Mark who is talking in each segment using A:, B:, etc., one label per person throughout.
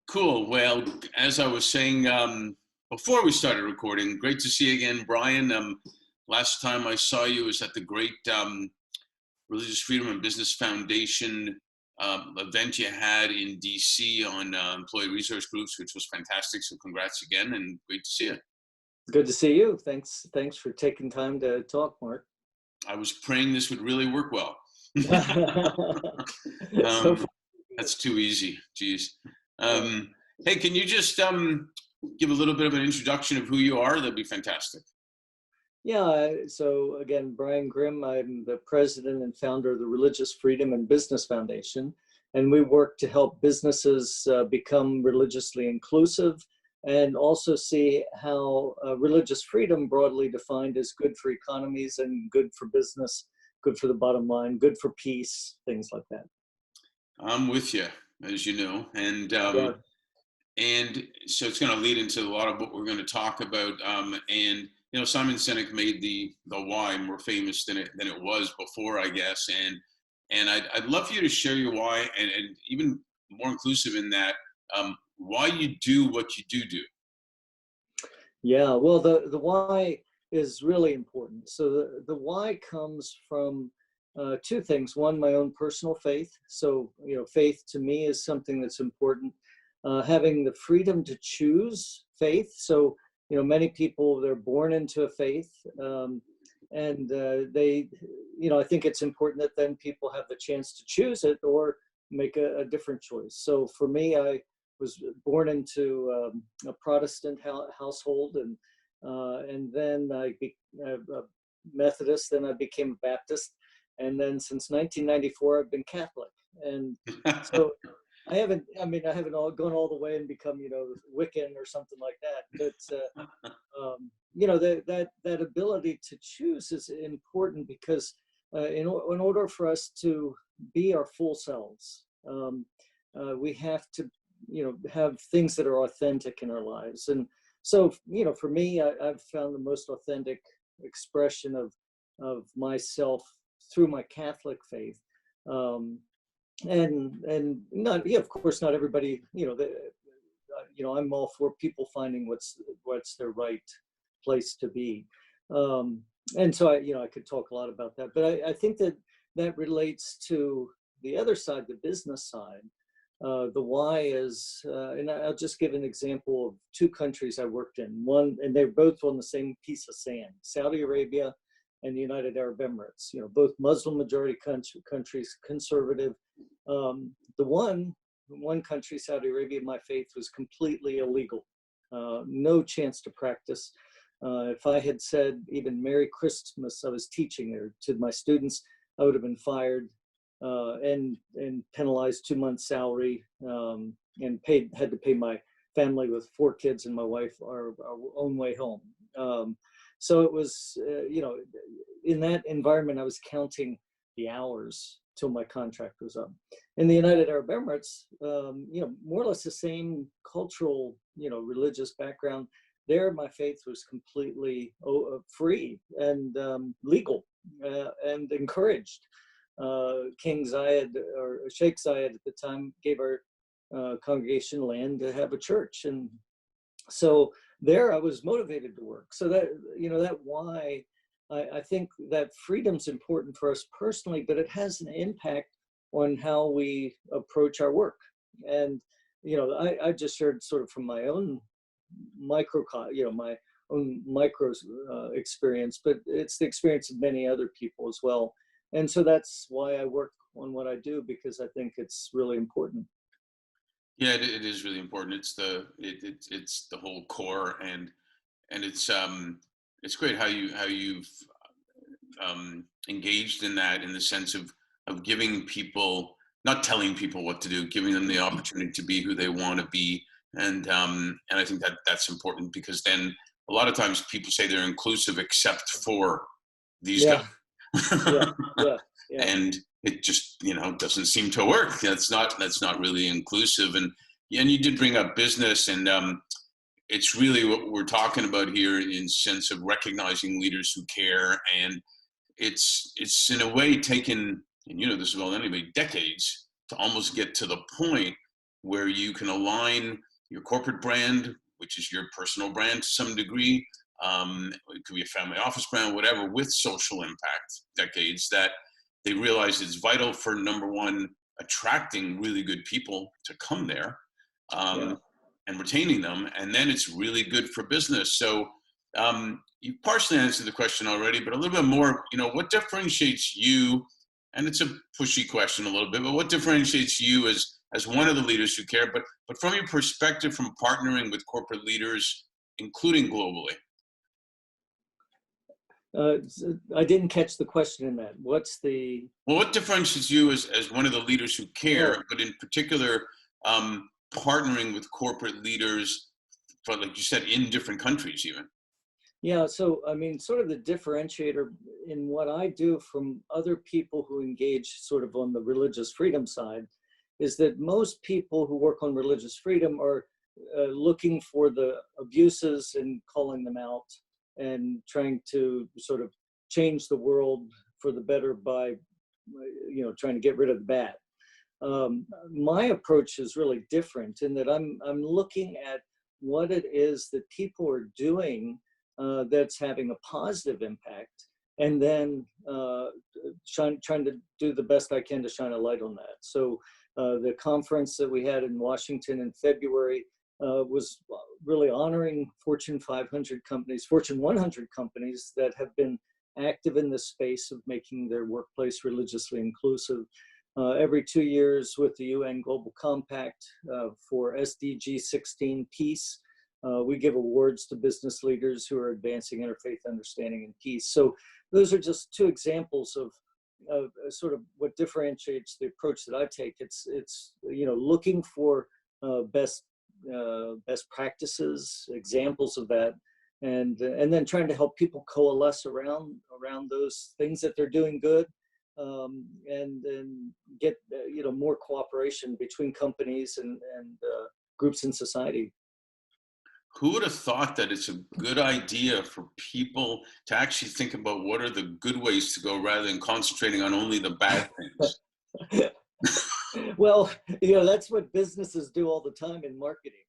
A: Cool. Well, as I was saying before we started recording, great to see you again, Brian. Last time I saw you was at the great Religious Freedom and Business Foundation event you had in DC on employee resource groups, which was fantastic. So congrats again, and great to see you.
B: Good to see you. Thanks for taking time to talk, Mark.
A: I was praying this would really work well. That's too easy. Jeez. Hey, can you just give a little bit of an introduction of who you are? That'd be fantastic.
B: Yeah, so again, Brian Grim, I'm the president and founder of the Religious Freedom and Business Foundation, and we work to help businesses become religiously inclusive and also see how religious freedom, broadly defined, is good for economies and good for business, good for the bottom line, good for peace, things like that.
A: I'm with you, as you know, and so it's going to lead into a lot of what we're going to talk about. And you know, Simon Sinek made the why more famous than it was before, I guess. And I'd love for you to share your why, and even more inclusive in that, why you do what you do.
B: Yeah, well, the why is really important. So the why comes from two things. One, my own personal faith. So, you know, faith to me is something that's important. Having the freedom to choose faith. So, you know, many people, they're born into a faith, and they, you know, I think it's important that then people have the chance to choose it or make a different choice. So for me, I was born into a Protestant household, and then I became a Methodist, then I became a Baptist, and then since 1994, I've been Catholic. And so I haven't gone all the way and become, you know, Wiccan or something like that. But you know, that ability to choose is important because in order for us to be our full selves, we have to, you know, have things that are authentic in our lives. And so, you know, for me, I've found the most authentic expression of myself through my Catholic faith. And not, yeah, of course, not everybody, you know, I'm all for people finding what's their right place to be. And so I could talk a lot about that, but I think that relates to the other side, the business side. The why is, and I'll just give an example of two countries I worked in. One, and they're both on the same piece of sand, Saudi Arabia and the United Arab Emirates, you know, both Muslim majority countries, conservative. The one country, Saudi Arabia, my faith was completely illegal. No chance to practice. If I had said even Merry Christmas, I was teaching there to my students, I would have been fired and penalized 2 months salary, and had to pay my family with 4 kids and my wife our own way home. So it was, you know, in that environment, I was counting the hours till my contract was up. In the United Arab Emirates, you know, more or less the same cultural, you know, religious background. There, my faith was completely free and legal and encouraged. King Zayed, or Sheikh Zayed at the time, gave our congregation land to have a church. And so there I was motivated to work. So that, you know, that why I think that freedom's important for us personally, but it has an impact on how we approach our work. And, you know, I just shared sort of from my own my own micro experience, but it's the experience of many other people as well. And so that's why I work on what I do, because I think it's really important.
A: Yeah, it is really important. It's the whole core, and it's great how you've engaged in that, in the sense of giving people, not telling people what to do, giving them the opportunity to be who they want to be. And I think that's important, because then a lot of times people say they're inclusive except for these guys. Yeah. And it just, you know, doesn't seem to work. That's not really inclusive. And you did bring up business, and it's really what we're talking about here, in sense of recognizing leaders who care. And it's in a way taken, and you know this as well anyway, decades to almost get to the point where you can align your corporate brand, which is your personal brand to some degree, it could be a family office brand, whatever, with social impact. Decades that they realize it's vital for, number one, attracting really good people to come there,
B: Yeah.
A: and retaining them, and then it's really good for business. So you partially answered the question already, but a little bit more, you know, what differentiates you, and it's a pushy question a little bit, but what differentiates you as one of the leaders who care, but from your perspective from partnering with corporate leaders, including globally?
B: I didn't catch the question in that. What's the?
A: Well, what differentiates you as one of the leaders who care,
B: Oh,
A: but in particular, partnering with corporate leaders, for, like you said, in different countries even?
B: yeah. So, I mean, sort of the differentiator in what I do from other people who engage sort of on the religious freedom side is that most people who work on religious freedom are looking for the abuses and calling them out and trying to sort of change the world for the better by, trying to get rid of the bad. My approach is really different in that I'm looking at what it is that people are doing that's having a positive impact, and then trying to do the best I can to shine a light on that. So the conference that we had in Washington in February was really honoring Fortune 500 companies, Fortune 100 companies that have been active in the space of making their workplace religiously inclusive. Every 2 years with the UN Global Compact for SDG 16 peace, we give awards to business leaders who are advancing interfaith understanding and peace. So those are just two examples of sort of what differentiates the approach that I take. It's looking for best practices, examples of that, and then trying to help people coalesce around those things that they're doing good, and get more cooperation between companies and groups in society.
A: Who would have thought that it's a good idea for people to actually think about what are the good ways to go rather than concentrating on only the bad things?
B: Well, that's what businesses do all the time in marketing.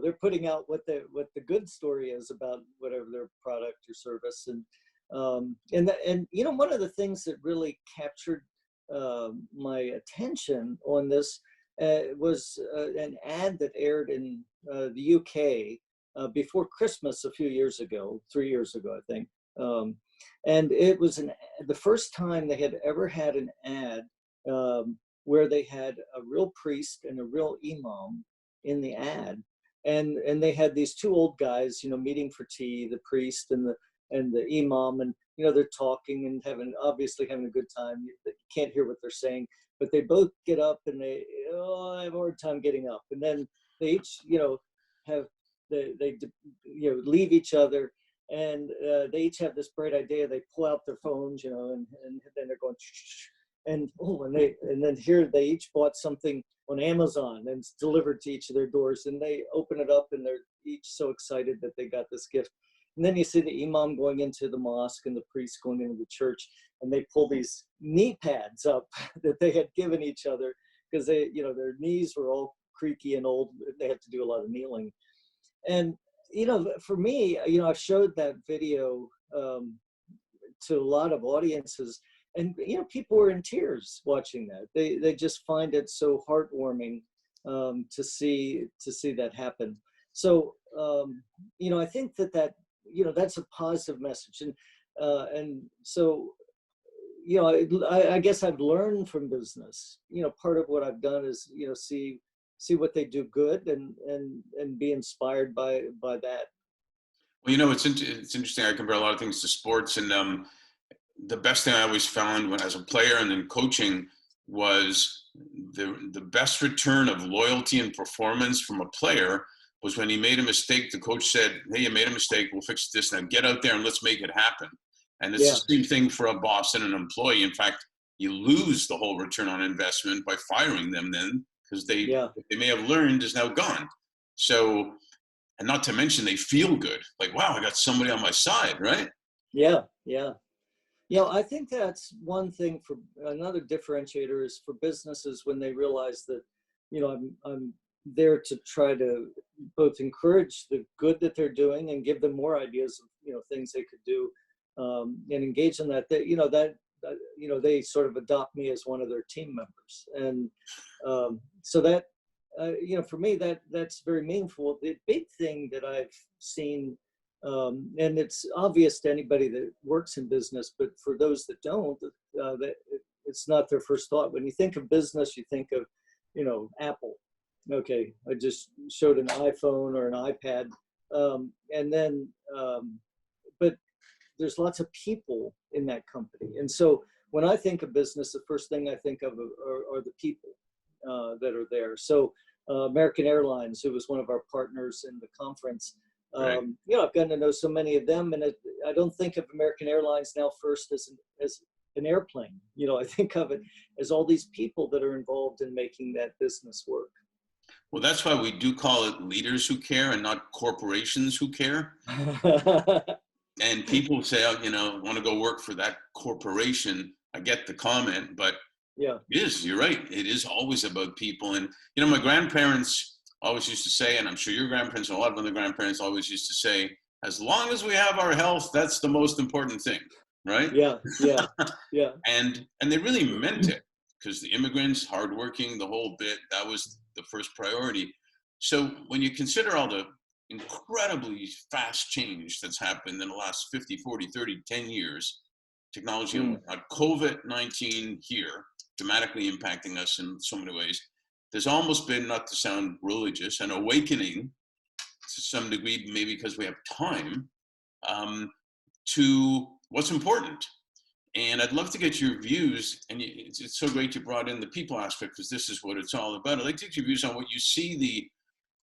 B: They're putting out what the good story is about whatever their product or service, and one of the things that really captured my attention on this was an ad that aired in the UK before Christmas a few years ago, 3 years ago, I think. And it was the first time they had ever had an ad where they had a real priest and a real imam in the ad. And they had these two old guys, meeting for tea, the priest and the imam, and they're talking and obviously having a good time. You can't hear what they're saying, but they both get up and I have a hard time getting up. And then they each, have they leave each other, and they each have this bright idea. They pull out their phones, and then they're going, and then here they each bought something on Amazon and it's delivered to each of their doors, and they open it up and they're each so excited that they got this gift. And then you see the imam going into the mosque and the priest going into the church, and they pull these knee pads up that they had given each other because their knees were all creaky and old. They had to do a lot of kneeling. And, for me, I've showed that video to a lot of audiences, and, people were in tears watching that. They just find it so heartwarming to see that happen. So, I think that that's a positive message. And so, I guess I've learned from business. Part of what I've done is, see what they do good and be inspired by that.
A: Well, it's interesting. I compare a lot of things to sports, and the best thing I always found when as a player and then coaching was the best return of loyalty and performance from a player was when he made a mistake. The coach said, "Hey, you made a mistake. We'll fix this now. Get out there and let's make it happen." And it's
B: Yeah,
A: the same thing for a boss and an employee. In fact, you lose the whole return on investment by firing them then, because
B: yeah,
A: what they may have learned is now gone. So, and not to mention they feel good. Like, wow, I got somebody on my side, right?
B: Yeah, yeah. I think that's one thing. For another differentiator is for businesses when they realize that, I'm there to try to both encourage the good that they're doing and give them more ideas of, things they could do, and engage in that. That they sort of adopt me as one of their team members, and so that, for me, that's very meaningful. The big thing that I've seen, and it's obvious to anybody that works in business, but for those that don't, that it's not their first thought. When you think of business, you think of, Apple. Okay, I just showed an iPhone or an iPad, and then, but there's lots of people in that company, and so when I think of business, the first thing I think of are the people that are there. So American Airlines, who was one of our partners in the conference,
A: Right.
B: I've gotten to know so many of them, and I don't think of American Airlines now first as an airplane. I think of it as all these people that are involved in making that business work.
A: Well, that's why we do call it leaders who care and not corporations who care. And people say, oh, want to go work for that corporation. I get the comment, but
B: Yeah.
A: it is, you're right. It is always about people. And, my grandparents always used to say, and I'm sure your grandparents and a lot of other grandparents always used to say, as long as we have our health, that's the most important thing, right?
B: Yeah. Yeah. Yeah.
A: And they really meant it, because the immigrants, hardworking, the whole bit, that was the first priority. So when you consider all the incredibly fast change that's happened in the last 50, 40, 30, 10 years, technology and
B: Mm.
A: whatnot, COVID-19 here, dramatically impacting us in so many ways. There's almost been, not to sound religious, an awakening to some degree, maybe because we have time, to what's important. And I'd love to get your views, and it's so great you brought in the people aspect, because this is what it's all about. I'd like to get your views on what you see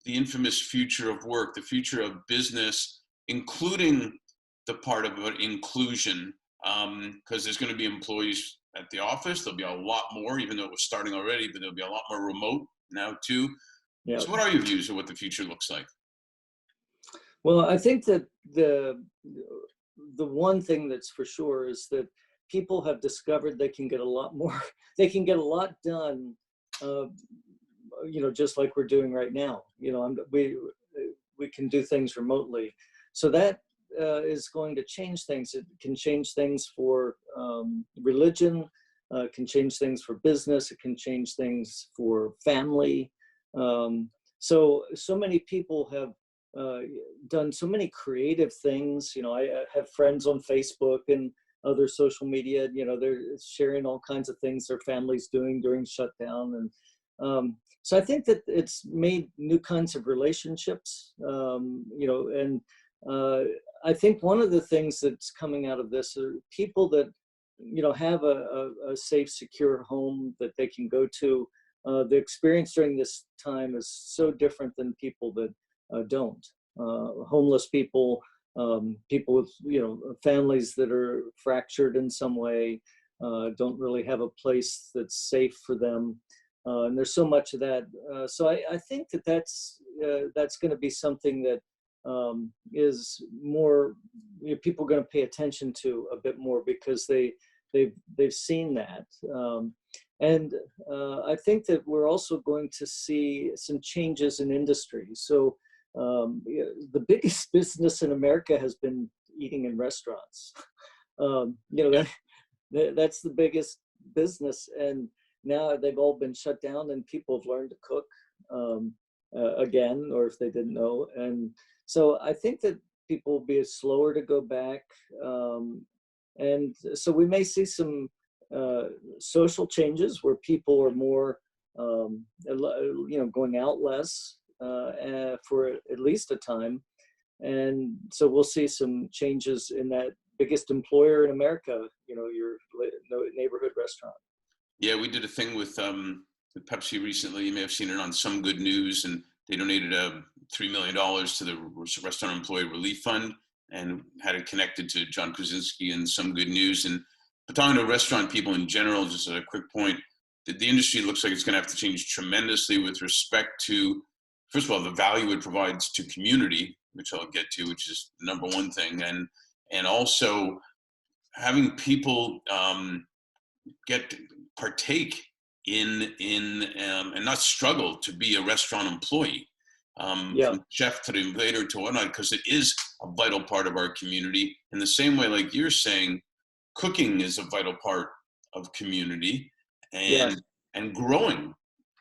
A: the infamous future of work, the future of business, including the part about inclusion, because there's going to be employees at the office. There'll be a lot more, even though it was starting already, but there'll be a lot more remote now too.
B: Yeah.
A: So what are your views of what the future looks like?
B: Well, I think that the one thing that's for sure is that people have discovered they can get a lot more, they can get a lot done, just like we're doing right now. We can do things remotely. So that is going to change things. It can change things for religion, can change things for business, it can change things for family. So many people have done so many creative things. I have friends on Facebook and other social media. They're sharing all kinds of things their family's doing during shutdown, and so I think that it's made new kinds of relationships. And I think one of the things that's coming out of this are people that have a safe, secure home that they can go to. The experience during this time is so different than people that don't. Homeless people, people with families that are fractured in some way, don't really have a place that's safe for them, and there's so much of that. So I think that's going to be something that is more, people are going to pay attention to a bit more, because they've seen that. And I think that we're also going to see some changes in industry. So the biggest business in America has been eating in restaurants. That's the biggest business, and now they've all been shut down, and people have learned to cook again, or if they didn't know. And so I think that people will be slower to go back, and so we may see some social changes where people are more, going out less for at least a time. And so we'll see some changes in that biggest employer in America, your neighborhood restaurant.
A: Yeah, we did a thing with Pepsi recently. You may have seen it on Some Good News, and they donated $3 million to the Restaurant Employee Relief Fund, and had it connected to John Krasinski and Some Good News. And but talking to restaurant people in general, just at a quick point, the industry looks like it's going to have to change tremendously with respect to, first of all, the value it provides to community, which I'll get to, which is the number one thing, and also having people get partake in and not struggle to be a restaurant employee,
B: Yeah.
A: from chef to the waiter to whatnot, because it is a vital part of our community. In the same way, like you're saying, cooking is a vital part of community,
B: Yeah.
A: and growing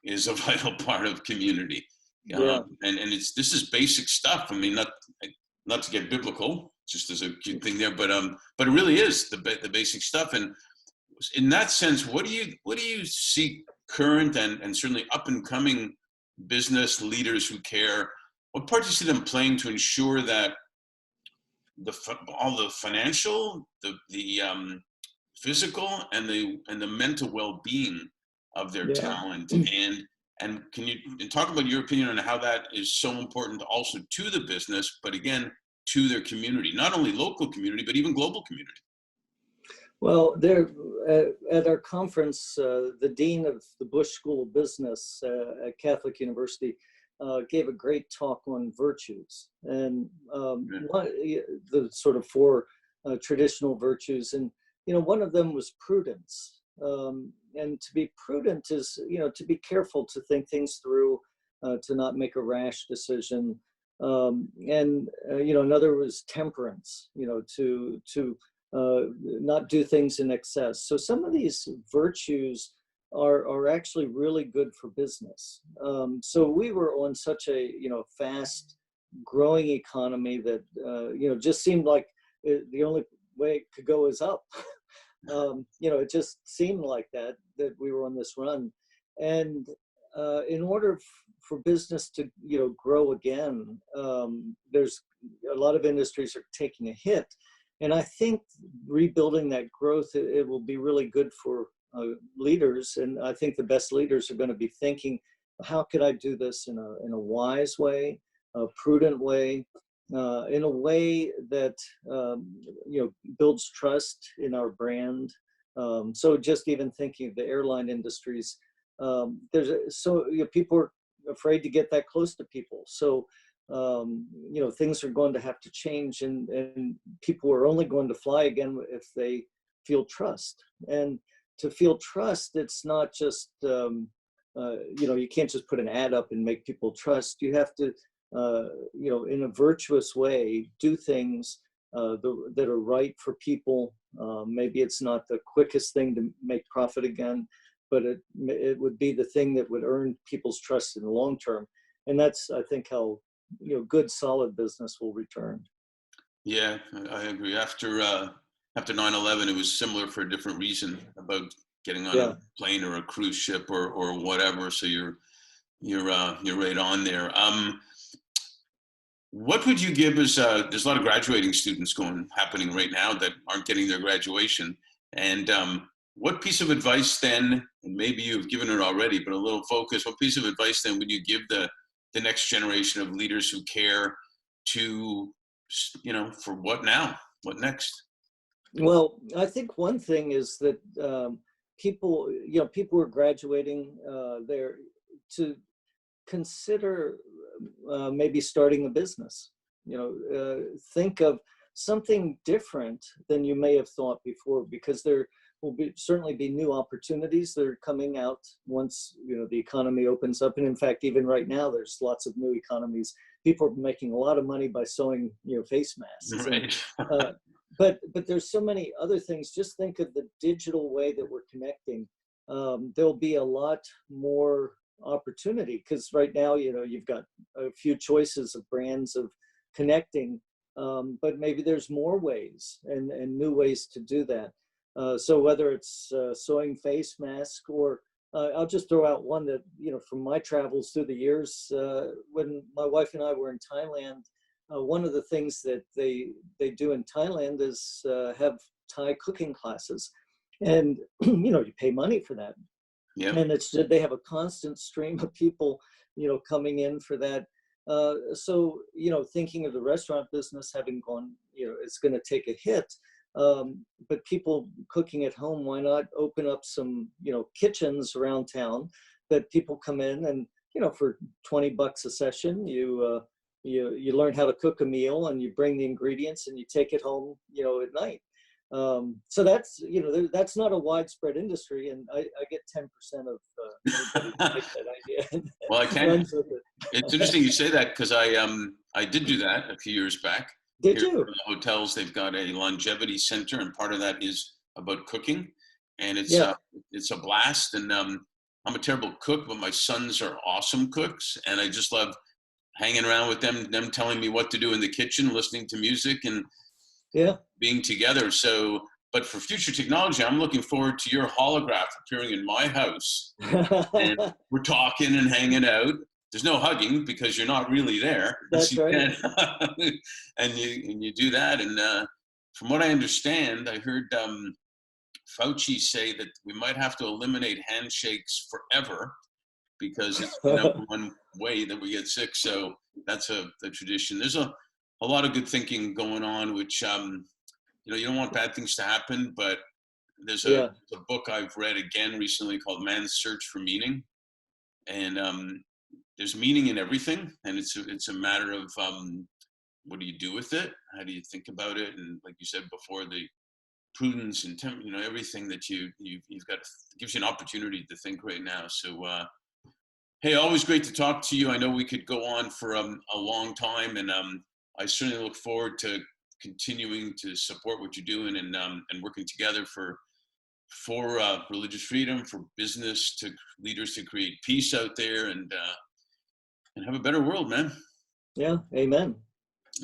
A: is a vital part of community.
B: Yeah.
A: And it's this is basic stuff. I mean, not to get biblical, just as a cute thing there, but it really is the basic stuff. And in that sense, what do you see current and certainly up and coming business leaders who care? What part do you see them playing to ensure that all the financial, the physical, and the mental well-being of their
B: Yeah.
A: talent, and can you talk about your opinion on how that is so important also to the business, but again to their community, not only local community but even global community?
B: Well, there at our conference, the dean of the Bush School of Business at Catholic University gave a great talk on virtues, and the sort of four traditional virtues, and one of them was prudence. And to be prudent is to be careful, to think things through, to not make a rash decision, and another was temperance. To not do things in excess. So some of these virtues are actually really good for business. So we were on such a fast growing economy that just seemed like the only way it could go is up. It just seemed like that we were on this run, and in order for business to grow again, there's a lot of industries are taking a hit. And I think rebuilding that growth, it will be really good for leaders. And I think the best leaders are going to be thinking, how could I do this in a wise way, a prudent way, in a way that builds trust in our brand. So just even thinking of the airline industries, people are afraid to get that close to people. So things are going to have to change, and people are only going to fly again if they feel trust. And to feel trust, it's not just, you can't just put an ad up and make people trust. You have to, in a virtuous way, do things that are right for people. Maybe it's not the quickest thing to make profit again, but it would be the thing that would earn people's trust in the long term. And that's, I think, how good solid business will return.
A: Yeah, I agree. After 9/11, it was similar for a different reason, about getting on a plane or a cruise ship or whatever. So you're right on there. What would you give as there's a lot of graduating students happening right now that aren't getting their graduation, and what piece of advice then, and maybe you've given it already, but a little focus, what piece of advice then would you give the next generation of leaders who care to, for what now, what next?
B: Well, I think one thing is that people are graduating there to consider maybe starting a business. Think of something different than you may have thought before, because there will certainly be new opportunities that are coming out once the economy opens up. And in fact, even right now, there's lots of new economies. People are making a lot of money by sewing face masks.
A: Right.
B: And, but there's so many other things. Just think of the digital way that we're connecting. There'll be a lot more opportunity, because right now, you've got a few choices of brands of connecting, but maybe there's more ways and new ways to do that. So whether it's sewing face mask, or I'll just throw out one that, from my travels through the years, when my wife and I were in Thailand, one of the things that they do in Thailand is have Thai cooking classes. And, you pay money for that.
A: Yeah.
B: And they have a constant stream of people, coming in for that. So, thinking of the restaurant business having gone, it's going to take a hit. But people cooking at home, why not open up some, kitchens around town that people come in and, for $20 a session, you you learn how to cook a meal, and you bring the ingredients and you take it home, at night. So that's, that's not a widespread industry, and I get 10% of anybody that takes that idea and
A: Well, I can.
B: runs with
A: It's
B: it.
A: interesting you say that, because I did do that a few years back.
B: Did
A: Here at
B: you?
A: the hotels, they've got a longevity center, and part of that is about cooking, and
B: Yeah.
A: it's a blast. And I'm a terrible cook, but my sons are awesome cooks, and I just love hanging around with them telling me what to do in the kitchen, listening to music, and
B: Yeah.
A: being together. So, but for future technology, I'm looking forward to your holograph appearing in my house, and we're talking and hanging out. There's no hugging because you're not really there. So
B: That's right.
A: and you do that. And from what I understand, I heard Fauci say that we might have to eliminate handshakes forever because it's the number one way that we get sick. So that's a tradition. There's a lot of good thinking going on, which you don't want bad things to happen, but there's a
B: Yeah.
A: book I've read again recently called Man's Search for Meaning, and there's meaning in everything, and it's a matter of what do you do with it? How do you think about it? And like you said before, the prudence and everything that you've got gives you an opportunity to think right now. So hey, always great to talk to you. I know we could go on for a long time, and I certainly look forward to continuing to support what you're doing, and working together for religious freedom, for business to leaders to create peace out there, and have a better world, man.
B: Yeah. Amen.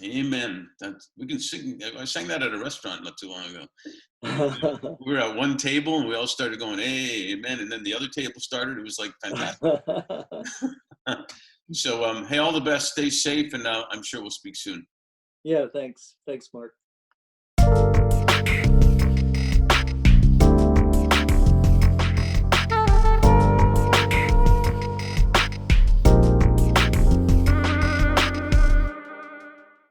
A: Amen. We can sing. I sang that at a restaurant not too long ago. We were at one table and we all started going, "Hey, amen," and then the other table started. It was like fantastic. So, hey, all the best. Stay safe, and I'm sure we'll speak soon.
B: Yeah. Thanks. Thanks, Mark.